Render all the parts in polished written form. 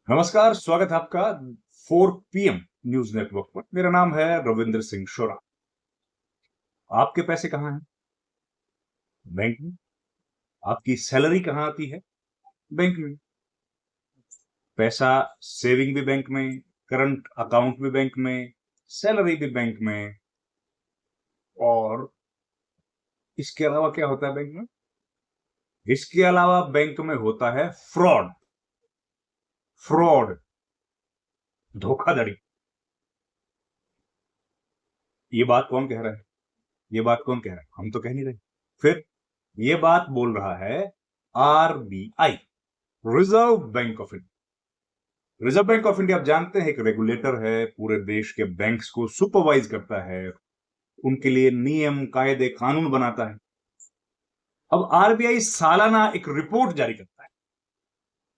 नमस्कार, स्वागत है आपका 4 पीएम न्यूज नेटवर्क पर। मेरा नाम है रविंद्र सिंह शोरा। आपके पैसे कहाँ हैं? बैंक में। आपकी सैलरी कहाँ आती है? बैंक में। पैसा सेविंग भी बैंक में, करंट अकाउंट भी बैंक में, सैलरी भी बैंक में। और इसके अलावा क्या होता है बैंक में? इसके अलावा बैंक में होता है फ्रॉड। फ्रॉड, धोखाधड़ी। ये बात कौन कह रहा है? ये बात कौन कह रहा है? हम तो कह नहीं रहे। फिर ये बात बोल रहा है RBI, reserve bank of India. Reserve bank of India आप जानते हैं एक रेगुलेटर है, पूरे देश के बैंक्स को सुपरवाइज करता है, उनके लिए नियम कायदे कानून बनाता है। अब आरबीआई सालाना एक रिपोर्ट जारी करता है,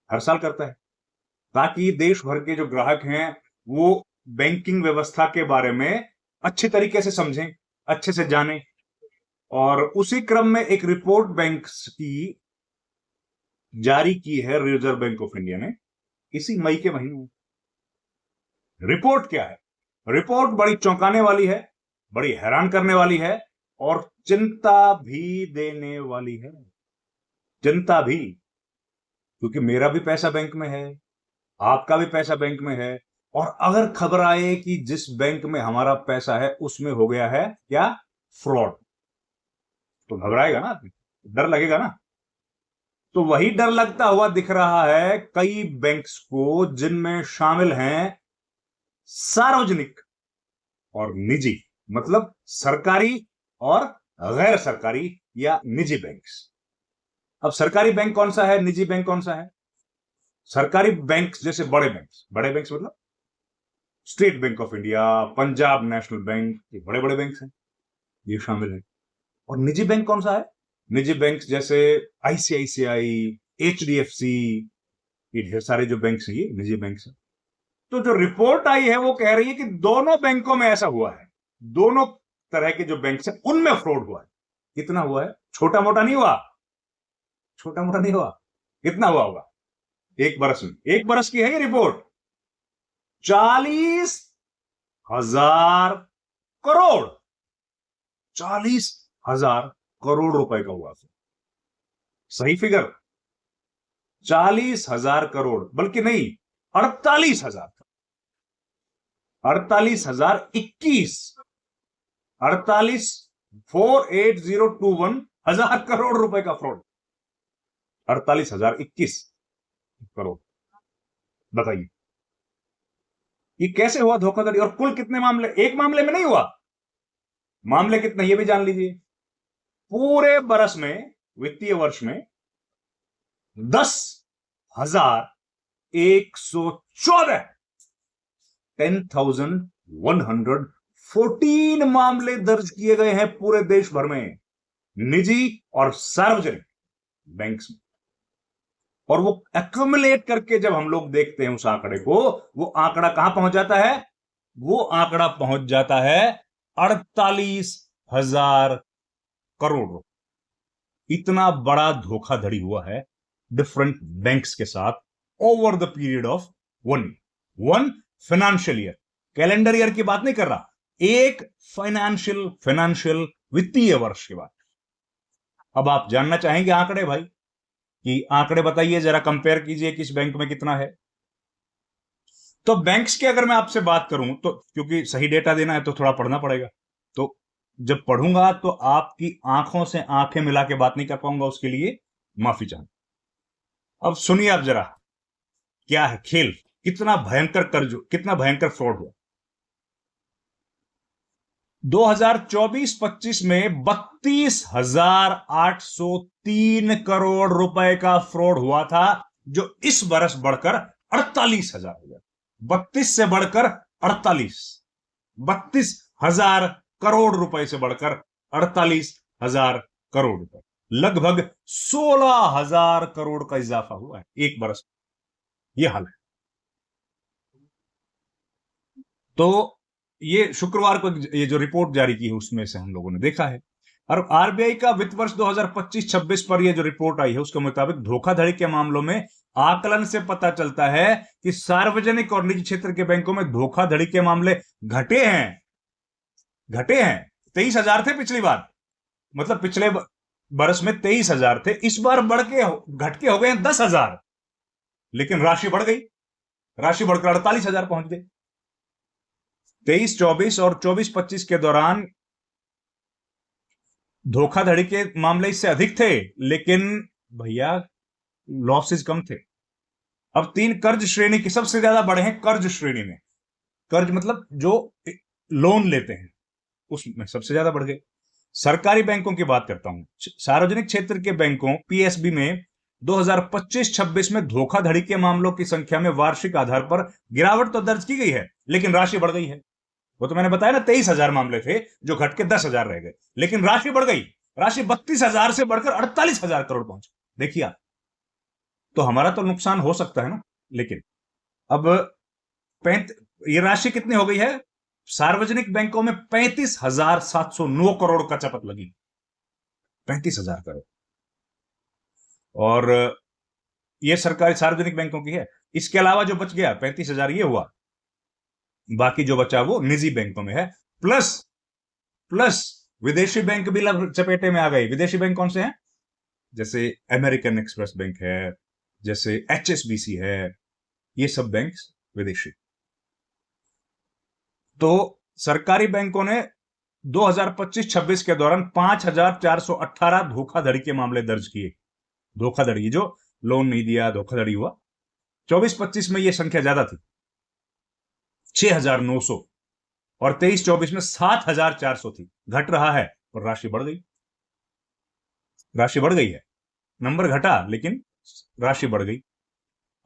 हर साल करता है, ताकि देश भर के जो ग्राहक हैं वो बैंकिंग व्यवस्था के बारे में अच्छे तरीके से समझें, अच्छे से जानें। और उसी क्रम में एक रिपोर्ट बैंक की जारी की है रिजर्व बैंक ऑफ इंडिया ने इसी मई के महीने में। रिपोर्ट क्या है? रिपोर्ट बड़ी चौंकाने वाली है, बड़ी हैरान करने वाली है और चिंता भी देने वाली है। चिंता भी, क्योंकि मेरा भी पैसा बैंक में है, आपका भी पैसा बैंक में है। और अगर खबर आए कि जिस बैंक में हमारा पैसा है उसमें हो गया है क्या, फ्रॉड, तो घबराएगा ना आदमी, डर लगेगा ना। तो वही डर लगता हुआ दिख रहा है कई बैंक्स को, जिनमें शामिल हैं सार्वजनिक और निजी, मतलब सरकारी और गैर सरकारी या निजी बैंक्स। अब सरकारी बैंक कौन सा है, निजी बैंक कौन सा है? सरकारी बैंक जैसे बड़े बैंक्स, बड़े बैंक्स मतलब state bank of India, Punjab national bank, ये बड़े बड़े बैंक्स हैं, ये शामिल है। और निजी बैंक कौन सा है? निजी बैंक जैसे आईसीआईसीआई, एचडीएफसी, ये ढेर सारे जो बैंक्स हैं ये निजी बैंक्स हैं। तो जो रिपोर्ट आई है वो कह रही है कि दोनों बैंकों में ऐसा हुआ है, दोनों तरह के जो बैंक हैं उनमें फ्रॉड हुआ है। कितना हुआ है? छोटा मोटा नहीं हुआ, छोटा मोटा नहीं हुआ। कितना हुआ होगा? एक बरस में, एक बरस की है ये रिपोर्ट, 40,000 करोड़, 40,000 करोड़ रुपए का हुआ। सही फिगर 40,000 करोड़, बल्कि नहीं, 48,000, 48,021, 48,48021 करोड़ रुपए का फ्रॉड। 48,021 करोड़। बताइए ये कैसे हुआ धोखाधड़ी? और कुल कितने मामले? एक मामले में नहीं हुआ, मामले कितने ये भी जान लीजिए। पूरे बरस में, वित्तीय वर्ष में 10,114, 10,114 मामले दर्ज किए गए हैं पूरे देश भर में, निजी और सार्वजनिक बैंक्स में। और वो एक्यूमुलेट करके जब हम लोग देखते हैं उस आंकड़े को, वो आंकड़ा कहां पहुंच जाता है? वो आंकड़ा पहुंच जाता है 48,000 करोड़। इतना बड़ा धोखाधड़ी हुआ है डिफरेंट बैंक्स के साथ over the period of one financial year. Calendar year की बात नहीं कर रहा, एक फाइनेंशियल वित्तीय वर्ष की बात। अब आप जानना चाहेंगे आंकड़े भाई, कि आंकड़े बताइए जरा, कंपेयर कीजिए किस बैंक में कितना है। तो बैंक्स की अगर मैं आपसे बात करूं तो, क्योंकि सही डेटा देना है तो थोड़ा पढ़ना पड़ेगा, तो जब पढ़ूंगा तो आपकी आंखों से आंखें मिला के बात नहीं कर पाऊंगा, उसके लिए माफी चाहूंगा। अब सुनिए आप जरा, क्या है खेल, कितना भयंकर कर्ज, कितना भयंकर फ्रॉड हुआ। 2024-25 में 32,803 करोड़ रुपए का फ्रॉड हुआ था, जो इस बरस बढ़कर 48,000 हो गया। 32 से बढ़कर 48, 32,000 करोड़ रुपए से बढ़कर 48,000 करोड़ रुपए, लगभग 16,000 करोड़ का इजाफा हुआ है एक बरस। यह हाल है। तो ये शुक्रवार को ये जो रिपोर्ट जारी की है उसमें से हम लोगों ने देखा है और आरबीआई का वित्त वर्ष 2025-26 पर यह जो रिपोर्ट आई है उसके मुताबिक धोखाधड़ी के मामलों में आकलन से पता चलता है कि सार्वजनिक और निजी क्षेत्र के बैंकों में धोखाधड़ी के मामले घटे हैं। 23,000 थे पिछली बार, मतलब पिछले बरस में 23,000 थे, इस बार घट के हो गए 10,000, लेकिन राशि बढ़ गई, राशि बढ़कर 48,000 पहुंच गई। 23-24 और 24-25 के दौरान धोखाधड़ी के मामले इससे अधिक थे, लेकिन भैया लॉसेस कम थे। अब 3 कर्ज श्रेणी की सबसे ज्यादा बढ़े हैं। कर्ज श्रेणी में, कर्ज मतलब जो लोन लेते हैं उसमें सबसे ज्यादा बढ़ गए। सरकारी बैंकों की बात करता हूं, सार्वजनिक क्षेत्र के बैंकों पीएसबी में 2025-26 में धोखाधड़ी के मामलों की संख्या में वार्षिक आधार पर गिरावट तो दर्ज की गई है, लेकिन राशि बढ़ गई है। वो तो मैंने बताया ना, 23,000 मामले थे जो घट के 10,000 रह गए, लेकिन राशि बढ़ गई। राशि 32,000 से बढ़कर 48,000 करोड़ पहुंच। देखिए आप, तो हमारा तो नुकसान हो सकता है ना, लेकिन अब ये राशि कितनी हो गई है? सार्वजनिक बैंकों में 35,709 करोड़ का चपत लगी, 35,000 करोड़। और ये सरकारी सार्वजनिक बैंकों की है। इसके अलावा जो बच गया 35,000 ये हुआ, बाकी जो बचा वो निजी बैंकों में है। प्लस विदेशी बैंक भी चपेटे में आ गए। विदेशी बैंक कौन से हैं? जैसे अमेरिकन एक्सप्रेस बैंक है, जैसे एचएसबीसी है, ये सब बैंक विदेशी। तो सरकारी बैंकों ने 2025-26 के दौरान 5,418 धोखाधड़ी के मामले दर्ज किए। धोखाधड़ी, जो लोन नहीं दिया, धोखाधड़ी हुआ। 24-25 में यह संख्या ज्यादा थी, 6,900, और 23-24 में 7,400 थी। घट रहा है और राशि बढ़ गई। राशि बढ़ गई है, नंबर घटा लेकिन राशि बढ़ गई।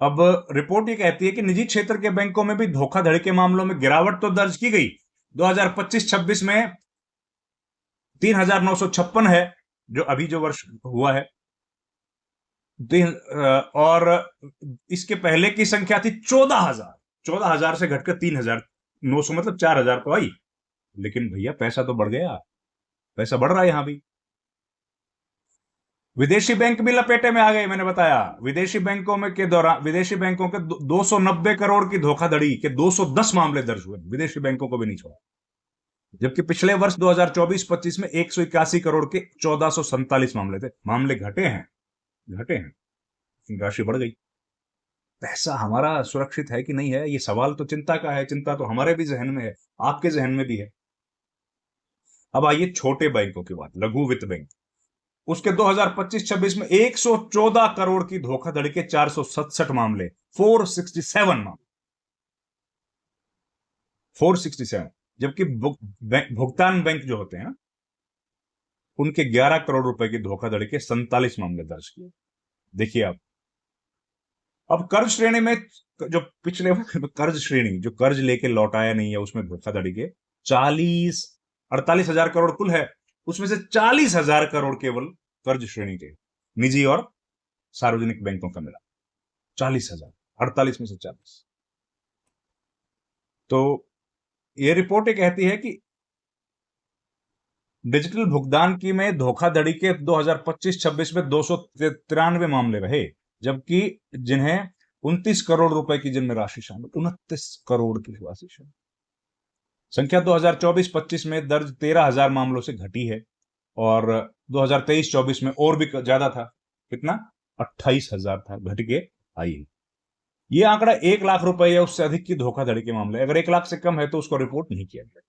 अब रिपोर्ट ये कहती है कि निजी क्षेत्र के बैंकों में भी धोखाधड़ी के मामलों में गिरावट तो दर्ज की गई। 2025-26 में 3,956 है, जो अभी जो वर्ष हुआ है, और इसके पहले की संख्या थी 14,000। 14,000 से घटकर 3,900, मतलब 4,000 तो आई। लेकिन भैया पैसा तो बढ़ गया, पैसा बढ़ रहा है यहां भी। विदेशी बैंक भी लपेटे में आ गए। मैंने बताया विदेशी बैंकों में के दौरान विदेशी बैंकों के 290 करोड़ की धोखाधड़ी के 210 मामले दर्ज हुए। विदेशी बैंकों को भी नहीं छोड़ा। जबकि पिछले वर्ष 2024-25 में 181 करोड़ के 1,447 मामले थे। मामले घटे हैं, राशि बढ़ गई। पैसा हमारा सुरक्षित है कि नहीं है, ये सवाल तो चिंता का है। चिंता तो हमारे भी जहन में है, आपके जहन में भी है। अब आइए छोटे बैंकों की बात, लघु वित्त बैंक। उसके 2025-26 में 114 करोड़ की धोखाधड़ी के 467 मामले, 467। जबकि भुगतान बैंक जो होते हैं उनके 11 करोड़ रुपए की धोखाधड़ी के 47 मामले दर्ज किए। देखिए आप, अब कर्ज श्रेणी में जो पिछले कर्ज श्रेणी जो कर्ज लेके लौटाया नहीं है, उसमें धोखाधड़ी के 48,000 करोड़ कुल है। उसमें से 40,000 करोड़ केवल कर्ज श्रेणी के, निजी और सार्वजनिक बैंकों का मिला। 40,000, 48 में से 40। तो यह रिपोर्ट कहती है कि डिजिटल भुगतान की में धोखाधड़ी के 2025-26 में 293 मामले रहे, जबकि जिन्हें 29 करोड़ रुपए की जिनमें राशि शामिल, 29 करोड़ की राशि शामिल। संख्या 2024-25 में दर्ज 13,000 मामलों से घटी है, और 2023-24 में और भी ज्यादा था। कितना? 28,000 था, घट के आई। ये आंकड़ा 1 लाख रुपए या उससे अधिक की धोखाधड़ी के मामले, अगर 1 लाख से कम है तो उसको रिपोर्ट नहीं किया गया।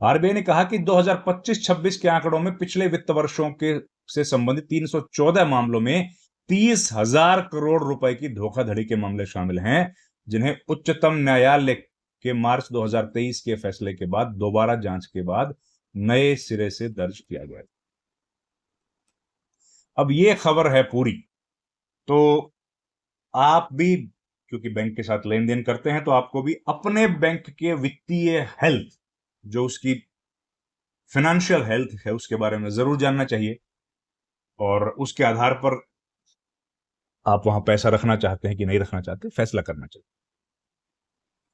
आरबीआई ने कहा कि 2025-26 के आंकड़ों में पिछले वित्त वर्षों के से संबंधित 314 मामलों में 30,000 करोड़ रुपए की धोखाधड़ी के मामले शामिल हैं, जिन्हें उच्चतम न्यायालय के मार्च 2023 के फैसले के बाद दोबारा जांच के बाद नए सिरे से दर्ज किया गया। अब ये खबर है पूरी, तो आप भी क्योंकि बैंक के साथ लेन देन करते हैं, तो आपको भी अपने बैंक के वित्तीय हेल्थ, जो उसकी फाइनेंशियल हेल्थ है, उसके बारे में जरूर जानना चाहिए, और उसके आधार पर आप वहां पैसा रखना चाहते हैं कि नहीं रखना चाहते, फैसला करना चाहिए।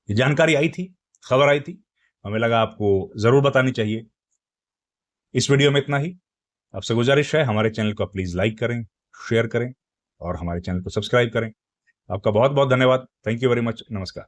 ये जानकारी आई थी, खबर आई थी, हमें लगा आपको जरूर बतानी चाहिए। इस वीडियो में इतना ही। आपसे गुजारिश है हमारे चैनल को प्लीज लाइक करें, शेयर करें और हमारे चैनल को सब्सक्राइब करें। आपका बहुत बहुत धन्यवाद। Thank you very much. नमस्कार।